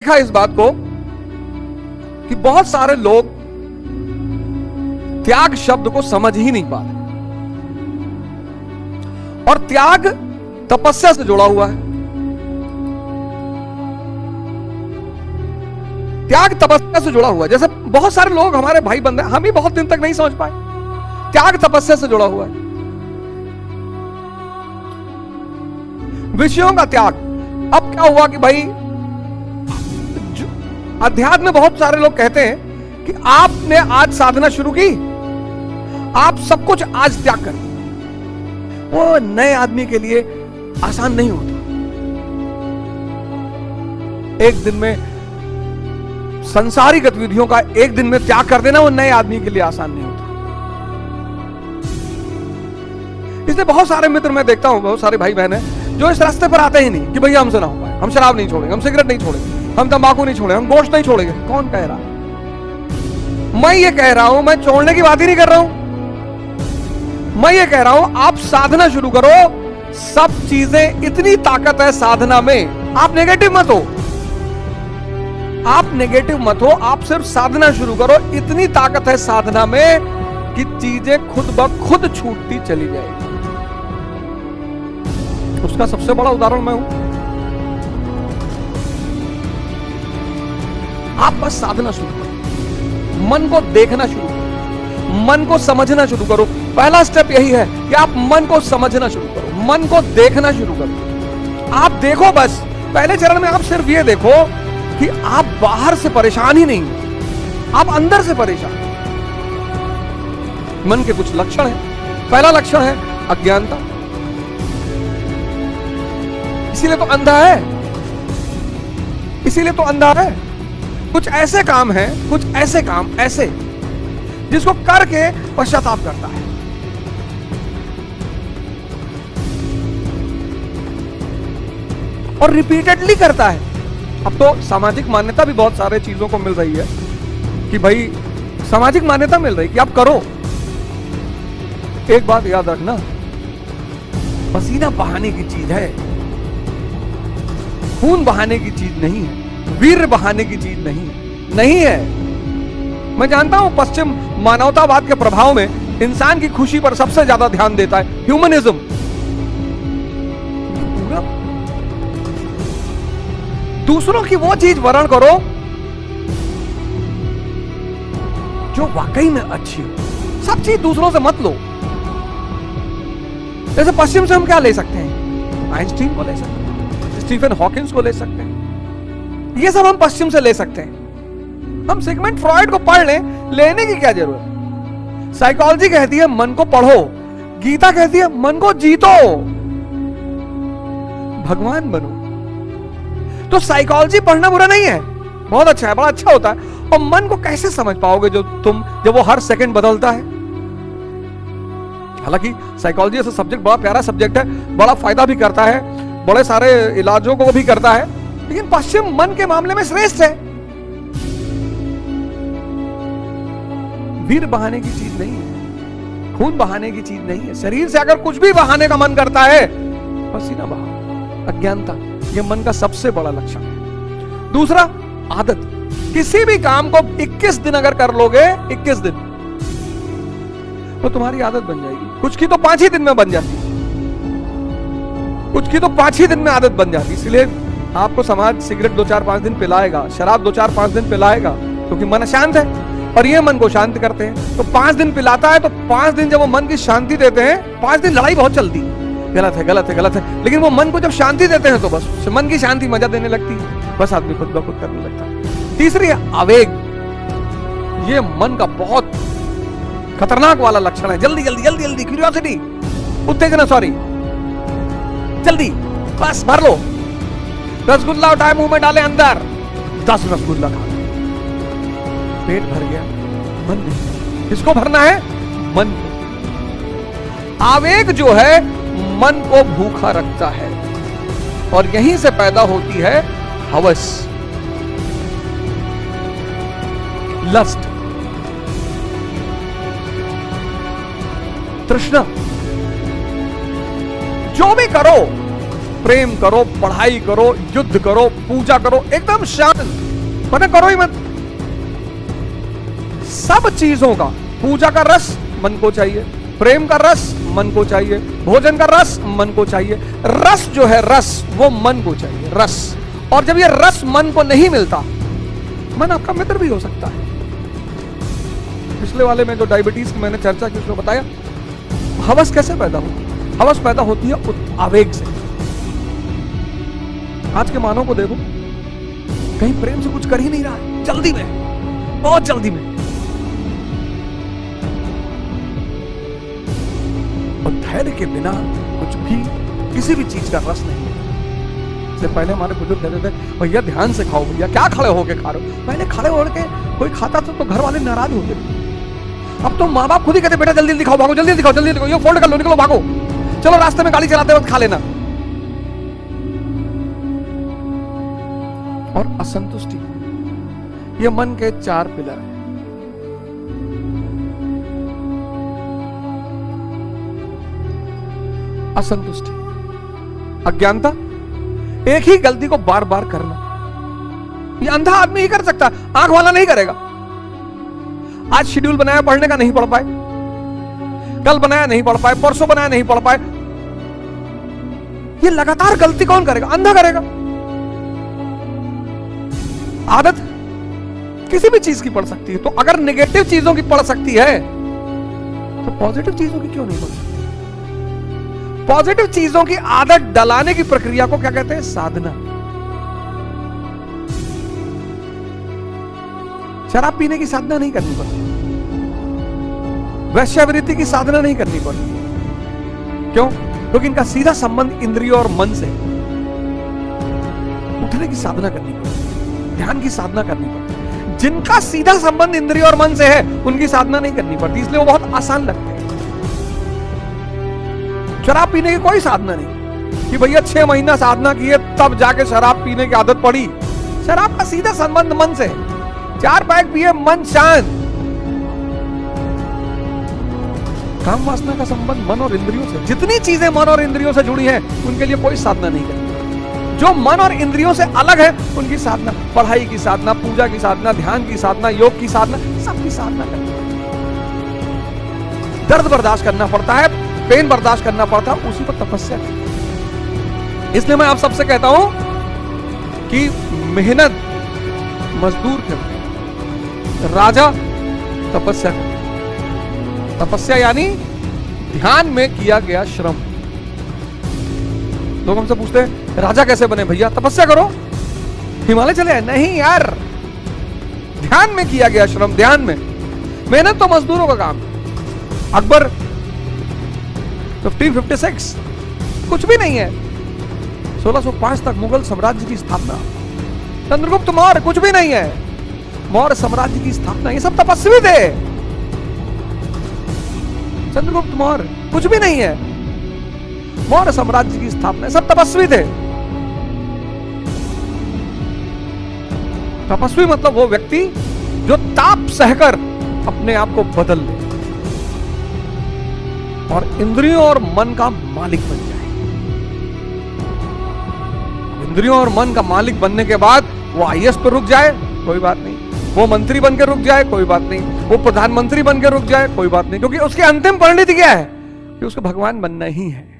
देखा इस बात को कि बहुत सारे लोग त्याग शब्द को समझ ही नहीं पा रहे। और त्याग तपस्या से जुड़ा हुआ है। त्याग तपस्या से जुड़ा हुआ है। जैसे बहुत सारे लोग हमारे भाई बंदे, हम ही बहुत दिन तक नहीं समझ पाए। त्याग तपस्या से जुड़ा हुआ है। विषयों का त्याग। अब क्या हुआ कि भाई अध्यात्म में बहुत सारे लोग कहते हैं कि आपने आज साधना शुरू की, आप सब कुछ आज त्याग कर। वो नए आदमी के लिए आसान नहीं होता। एक दिन में संसारी गतिविधियों का एक दिन में त्याग कर देना वो नए आदमी के लिए आसान नहीं होता। इसलिए बहुत सारे मित्र मैं देखता हूं, बहुत सारे भाई बहन हैं जो इस रास्ते पर आते ही नहीं कि भैया हमसे ना हो पाए, हम शराब नहीं छोड़ेंगे, हम सिगरेट नहीं छोड़ेंगे, हम तंबाकू नहीं छोड़ेंगे, हम गोश्त नहीं छोड़ेंगे। कौन कह रहा? मैं ये कह रहा हूं, मैं छोड़ने की बात ही नहीं कर रहा हूं। मैं ये कह रहा हूं आप साधना शुरू करो। सब चीजें, इतनी ताकत है साधना में। आप नेगेटिव मत हो, आप नेगेटिव मत हो, आप सिर्फ साधना शुरू करो। इतनी ताकत है साधना में कि चीजें खुद ब खुद छूटती चली जाएगी। उसका सबसे बड़ा उदाहरण मैं हूं। आप बस साधना शुरू करो, मन को देखना शुरू करो, मन को समझना शुरू करो। पहला स्टेप यही है कि आप मन को समझना शुरू करो, मन को देखना शुरू करो। आप देखो, बस पहले चरण में आप सिर्फ ये देखो कि आप बाहर से परेशान ही नहीं, आप अंदर से परेशान। मन के कुछ लक्षण हैं। पहला लक्षण है अज्ञानता। इसीलिए तो अंधा है, इसीलिए तो अंधा है। कुछ ऐसे काम हैं, कुछ ऐसे काम ऐसे जिसको करके पश्चाताप करता है। और रिपीटेडली करता है। अब तो सामाजिक मान्यता भी बहुत सारे चीजों को मिल रही है कि भाई सामाजिक मान्यता मिल रही कि आप करो। एक बात याद रखना, पसीना बहाने की चीज है, खून बहाने की चीज नहीं है, वीर बहाने की चीज नहीं है। मैं जानता हूं पश्चिम मानवतावाद के प्रभाव में इंसान की खुशी पर सबसे ज्यादा ध्यान देता है ह्यूमनिज्म। पूरा दूसरों की वो चीज वर्ण करो जो वाकई में अच्छी हो। सब चीज दूसरों से मत लो। जैसे पश्चिम से हम क्या ले सकते हैं? आइंस्टीन को ले सकते हैं, स्टीफन हॉकिंस को ले सकते हैं। ये सब हम पश्चिम से ले सकते हैं। हम सिगमंड फ्रॉइड को पढ़ लें, लेने की क्या जरूरत? साइकोलॉजी कहती है मन को पढ़ो, गीता कहती है मन को जीतो, भगवान बनो। तो साइकोलॉजी पढ़ना बुरा नहीं है, बहुत अच्छा है, बड़ा अच्छा होता है। और मन को कैसे समझ पाओगे जब वो हर सेकंड बदलता है? हालांकि साइकोलॉजी ऐसा सब्जेक्ट बड़ा प्यारा सब्जेक्ट है, बड़ा फायदा भी करता है, बड़े सारे इलाजों को भी करता है, लेकिन पश्चिम मन के मामले में श्रेष्ठ है। वीर बहाने की चीज नहीं है, खून बहाने की चीज नहीं है। शरीर से अगर कुछ भी बहाने का मन करता है, पसीना बहा, अज्ञानता, यह मन का सबसे बड़ा लक्षण है। दूसरा आदत। किसी भी काम को 21 दिन अगर कर लोगे, 21 दिन, तो तुम्हारी आदत बन जाएगी। कुछ की तो 5 ही दिन में बन जाती, कुछ की तो 5 ही दिन में आदत बन जाती। इसलिए आपको समाज सिगरेट 2-4-5 दिन पिलाएगा, शराब 2-4-5 दिन पिलाएगा, क्योंकि मन शांत है और ये मन को शांत करते हैं। तो 5 दिन पिलाता है, तो 5 दिन जब वो मन की शांति देते हैं, 5 दिन लड़ाई बहुत चलती, गलत है गलत है गलत है, लेकिन वो मन को जब शांति देते हैं तो बस मन की शांति मजा देने लगती है, बस आदमी खुद ब खुद करने लगता है। तीसरी आवेग। ये मन का बहुत खतरनाक वाला लक्षण है। जल्दी जल्दी जल्दी जल्दी, क्यूरियोसिटी, उत्तेजना, सॉरी, जल्दी बस भर लो। रसगुल्ला उठाए मुंह में डाले अंदर, 10 रसगुल्ला खा, पेट भर गया, मन नहीं। किसको भरना है? मन को। आवेग जो है मन को भूखा रखता है, और यहीं से पैदा होती है हवस, लस्ट, तृष्णा। जो भी करो प्रेम करो, पढ़ाई करो, युद्ध करो, पूजा करो, एकदम शांत, मना करो ही मत। सब चीजों का, पूजा का रस मन को चाहिए, प्रेम का रस मन को चाहिए, भोजन का रस मन को चाहिए। रस जो है, रस वो मन को चाहिए, रस। और जब ये रस मन को नहीं मिलता, मन आपका मित्र भी हो सकता है। पिछले वाले में जो डायबिटीज की मैंने चर्चा की, उसमें बताया हवस कैसे पैदा होती है। हवस पैदा होती है आवेग से। आज के मानव को देखो, कहीं प्रेम से कुछ कर ही नहीं रहा है, जल्दी में, बहुत जल्दी में। और धैर्य के बिना कुछ भी, किसी भी चीज का रस नहीं है। इससे पहले हमारे बुजुर्ग कहते थे, भैया ध्यान से खाओ, भैया क्या खड़े होके खा रहे हो। पहले खड़े होके कोई खाता था तो घर वाले नाराज होते थे। अब तो माँ बाप खुद ही कहते, बेटा जल्दी जल्दी खाओ, भागो, जल्दी दिखाओ, जल्दी दिखाओ, ये फोल्ड कर लो, निकलो, भागो, चलो रास्ते में गाड़ी चलाते वक्त खा लेना। और असंतुष्टि, ये मन के 4 पिलर हैं। असंतुष्टि, अज्ञानता, एक ही गलती को बार बार करना। ये अंधा आदमी ही कर सकता, आंख वाला नहीं करेगा। आज शेड्यूल बनाया पढ़ने का, नहीं पढ़ पाए, कल बनाया नहीं पढ़ पाए, परसों बनाया नहीं पढ़ पाए। ये लगातार गलती कौन करेगा? अंधा करेगा। आदत किसी भी चीज की पढ़ सकती है, तो अगर नेगेटिव चीजों की पढ़ सकती है तो पॉजिटिव चीजों की क्यों नहीं पढ़ सकती? पॉजिटिव चीजों की आदत डलाने की प्रक्रिया को क्या कहते हैं? साधना। शराब पीने की साधना नहीं करनी पड़ती, वैश्यावृत्ति की साधना नहीं करनी पड़ती। क्यों? क्योंकि इनका सीधा संबंध इंद्रियों और मन से। उठने की साधना करनी पड़ती, ध्यान की साधना करनी पड़ती। जिनका सीधा संबंध इंद्रियों और मन से है, उनकी साधना नहीं करनी पड़ती, इसलिए वो बहुत आसान लगते हैं। शराब पीने की कोई साधना नहीं कि भैया 6 महीना साधना किए तब जाके शराब पीने की आदत पड़ी। शराब का सीधा संबंध मन से। 4 पैक पिए, मन शांत। काम वासना का संबंध मन और इंद्रियों से। जितनी चीजें मन और इंद्रियों से जुड़ी हैं, उनके लिए कोई साधना नहीं करनी। जो मन और इंद्रियों से अलग है, उनकी साधना, पढ़ाई की साधना, पूजा की साधना, ध्यान की साधना, योग की साधना, सबकी साधना करनी है। दर्द बर्दाश्त करना पड़ता है, पेन बर्दाश्त करना पड़ता है, उसी पर तपस्या करनी। इसलिए मैं आप सबसे कहता हूं कि मेहनत मजदूर करें, राजा तपस्या करें। तपस्या यानी ध्यान में किया गया श्रम। लोग हमसे पूछते हैं राजा कैसे बने? भैया तपस्या करो, हिमालय चले आए? नहीं यार, ध्यान में किया गया श्रम, ध्यान में। मेहनत तो मजदूरों का काम है। अकबर 1556 कुछ भी नहीं है, 1605 तक मुगल साम्राज्य की स्थापना। चंद्रगुप्त मौर्य कुछ भी नहीं है, मौर्य साम्राज्य की स्थापना। ये सब तपस्वी थे। चंद्रगुप्त मौर्य कुछ भी नहीं है, मौर्य साम्राज्य की स्थापना। सब तपस्वी थे। तपस्वी मतलब वो व्यक्ति जो ताप सहकर अपने आप को बदल ले और इंद्रियों और मन का मालिक बन जाए। इंद्रियों और मन का मालिक बनने के बाद वो आईएएस पर रुक जाए, कोई बात नहीं। वो मंत्री बनकर रुक जाए, कोई बात नहीं। वो प्रधानमंत्री बनकर रुक जाए, कोई बात नहीं। क्योंकि उसकी अंतिम परिणति क्या है? कि उसको भगवान बनना ही है।